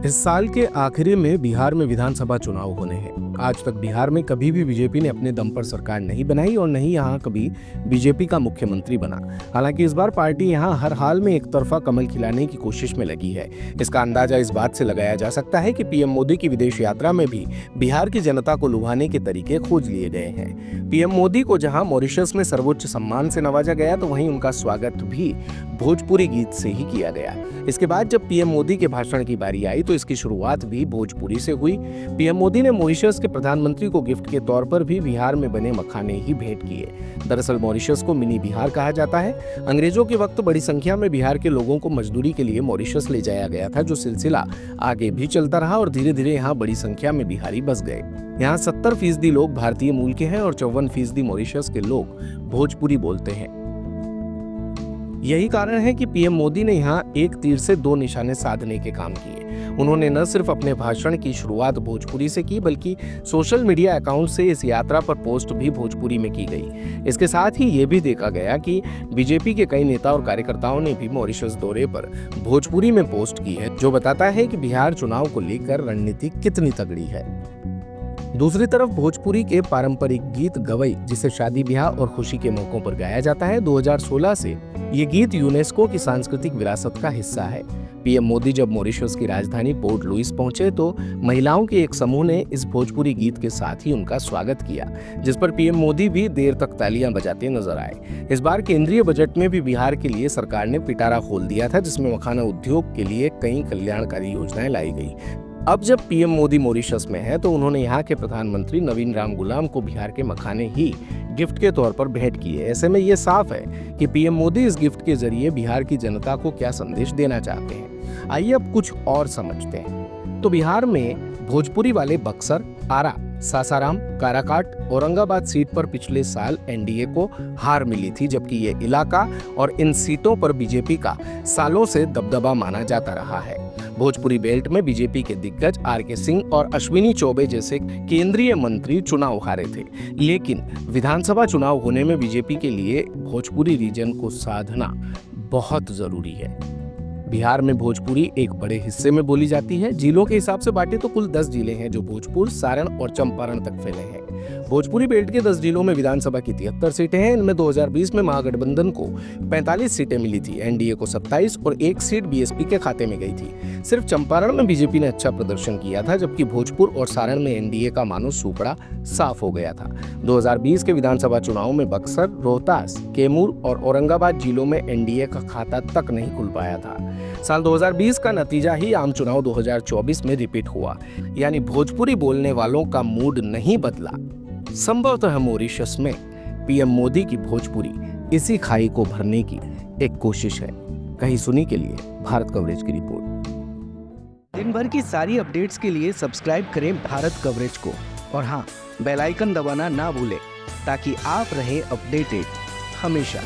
इस साल के आखिरी में बिहार में विधानसभा चुनाव होने हैं। आज तक बिहार में कभी भी बीजेपी ने अपने दम पर सरकार नहीं बनाई और नहीं यहाँ कभी बीजेपी का मुख्यमंत्री बना। हालांकि इस बार पार्टी यहाँ हर हाल में एक तरफा कमल खिलाने की कोशिश में लगी है। इसका अंदाजा इस बात से लगाया जा सकता है कि पीएम मोदी की विदेश यात्रा में भी बिहार की जनता को लुभाने के तरीके खोज लिए गए हैं। पीएम मोदी को जहाँ मॉरिशस में सर्वोच्च सम्मान से नवाजा गया, तो वहीं उनका स्वागत भी भोजपुरी गीत से ही किया गया। इसके बाद जब पीएम मोदी के भाषण की बारी आई तो इसकी शुरुआत भी भोजपुरी से हुई। पीएम मोदी ने मॉरिशस के प्रधानमंत्री को गिफ्ट के तौर पर भी बिहार में बने मखाने ही भेंट किए। दरअसल मॉरिशस को मिनी बिहार कहा जाता है। अंग्रेजों के वक्त बड़ी संख्या में बिहार के लोगों को मजदूरी के लिए मॉरिशस ले जाया गया था, जो सिलसिला आगे भी चलता रहा और धीरे धीरे यहाँ बड़ी संख्या में बिहारी बस गए। यहाँ 70% लोग भारतीय मूल के हैं और 54% मॉरिशस के लोग भोजपुरी बोलते हैं। यही कारण है कि पीएम मोदी ने यहाँ एक तीर से दो निशाने साधने के काम किए। उन्होंने न सिर्फ अपने भाषण की शुरुआत भोजपुरी से की, बल्कि सोशल मीडिया अकाउंट से इस यात्रा पर पोस्ट भी भोजपुरी में की गई। इसके साथ ही ये भी देखा गया कि बीजेपी के कई नेता और कार्यकर्ताओं ने भी मॉरिशस दौरे पर भोजपुरी में पोस्ट की है, जो बताता है कि बिहार चुनाव को लेकर रणनीति कितनी तगड़ी है। दूसरी तरफ भोजपुरी के पारंपरिक गीत गवई, जिसे शादी ब्याह और खुशी के मौकों पर गाया जाता है, 2016 से ये गीत यूनेस्को की सांस्कृतिक विरासत का हिस्सा है। पीएम मोदी जब मॉरिशस की राजधानी पोर्ट लुइस पहुंचे तो महिलाओं के एक समूह ने इस भोजपुरी गीत के साथ ही उनका स्वागत किया, जिस पर पीएम मोदी भी देर तक तालियां बजाते नजर आए। इस बार केंद्रीय बजट में भी बिहार के लिए सरकार ने पिटारा खोल दिया था, जिसमें मखाना उद्योग के लिए कई कल्याणकारी योजनाएं लाई गई। अब जब पीएम मोदी मॉरिशस में है तो उन्होंने यहाँ के प्रधानमंत्री नवीन राम गुलाम को बिहार के मखाने ही गिफ्ट के तौर पर भेंट किए। ऐसे में ये साफ है कि पीएम मोदी इस गिफ्ट के जरिए बिहार की जनता को क्या संदेश देना चाहते हैं। आइए अब कुछ और समझते हैं। तो बिहार में भोजपुरी वाले बक्सर, आरा, सासाराम, काराकाट, औरंगाबाद सीट पर पिछले साल एनडीए को हार मिली थी, जबकि ये इलाका और इन सीटों पर बीजेपी का सालों से दबदबा माना जाता रहा है। भोजपुरी बेल्ट में बीजेपी के दिग्गज आर.के. सिंह और अश्विनी चौबे जैसे केंद्रीय मंत्री चुनाव हारे थे, लेकिन विधानसभा चुनाव होने में बीजेपी के लिए भोजपुरी रीजन को साधना बहुत जरूरी है। बिहार में भोजपुरी एक बड़े हिस्से में बोली जाती है। जिलों के हिसाब से बांटे तो कुल 10 जिले हैं, जो भोजपुर, सारण और चंपारण तक फैले हैं। भोजपुरी बेल्ट के 10 जिलों में विधानसभा की 73 सीटें हैं। इनमें 2020 में महागठबंधन को 45 सीटें मिली थी, एनडीए को 27 और 1 सीट बीएसपी के खाते में गई थी। सिर्फ चंपारण में बीजेपी ने अच्छा प्रदर्शन किया था, जबकि भोजपुर और सारण में एनडीए का मानो सूपड़ा साफ हो गया था। 2020 के विधानसभा चुनाव में बक्सर, रोहतास, कैमूर और औरंगाबाद जिलों में एनडीए का खाता तक नहीं खुल पाया था। साल 2020 का नतीजा ही आम चुनाव 2024 में रिपीट हुआ, यानी भोजपुरी बोलने वालों का मूड नहीं बदला। संभवतः मॉरिशस में पीएम मोदी की भोजपुरी इसी खाई को भरने की एक कोशिश है। कहीं सुनी के लिए भारत कवरेज की रिपोर्ट। दिन भर की सारी अपडेट्स के लिए सब्सक्राइब करें भारत कवरेज को और हाँ, बेल आइकन दबाना ना भूलें ताकि आप रहे अपडेटेड हमेशा।